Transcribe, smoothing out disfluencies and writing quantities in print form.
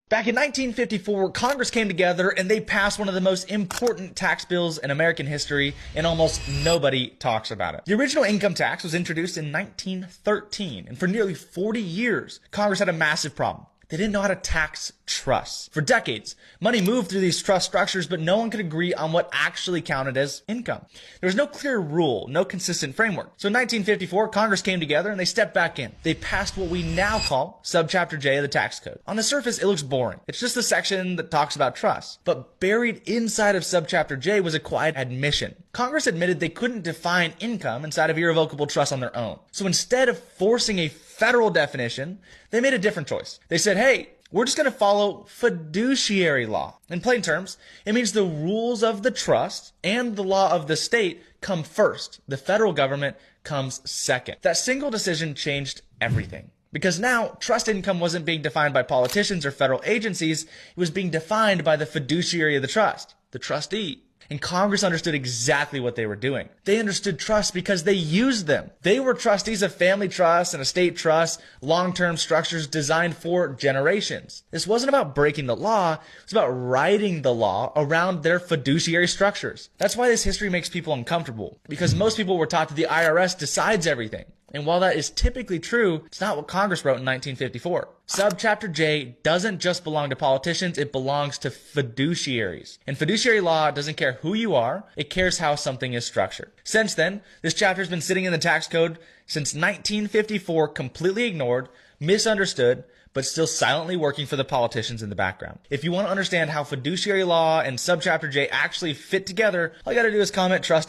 Back in 1954, Congress came together and they passed one of the most important tax bills in American history, and almost nobody talks about it. The original income tax was introduced in 1913, and for nearly 40 years, Congress had a massive problem. They didn't know how to tax trusts. For decades, money moved through these trust structures, but no one could agree on what actually counted as income. There was no clear rule, no consistent framework. So in 1954, Congress came together and they stepped back in. They passed what we now call Subchapter J of the tax code. On the surface, it looks boring. It's just the section that talks about trusts. But buried inside of Subchapter J was a quiet admission. Congress admitted they couldn't define income inside of irrevocable trust on their own. So instead of forcing a federal definition, they made a different choice. They said, hey, we're just going to follow fiduciary law. In plain terms, it means the rules of the trust and the law of the state come first. The federal government comes second. That single decision changed everything. Because now, trust income wasn't being defined by politicians or federal agencies. It was being defined by the fiduciary of the trust, the trustee. And Congress understood exactly what they were doing. They understood trusts because they used them. They were trustees of family trusts and estate trusts, long-term structures designed for generations. This wasn't about breaking the law. It was about writing the law around their fiduciary structures. That's why this history makes people uncomfortable, because most people were taught that the IRS decides everything. And while that is typically true, it's not what Congress wrote in 1954. Subchapter J doesn't just belong to politicians, it belongs to fiduciaries. And fiduciary law doesn't care who you are, it cares how something is structured. Since then, this chapter has been sitting in the tax code since 1954, completely ignored, misunderstood, but still silently working for the politicians in the background. If you want to understand how fiduciary law and Subchapter J actually fit together, all you gotta do is comment trust.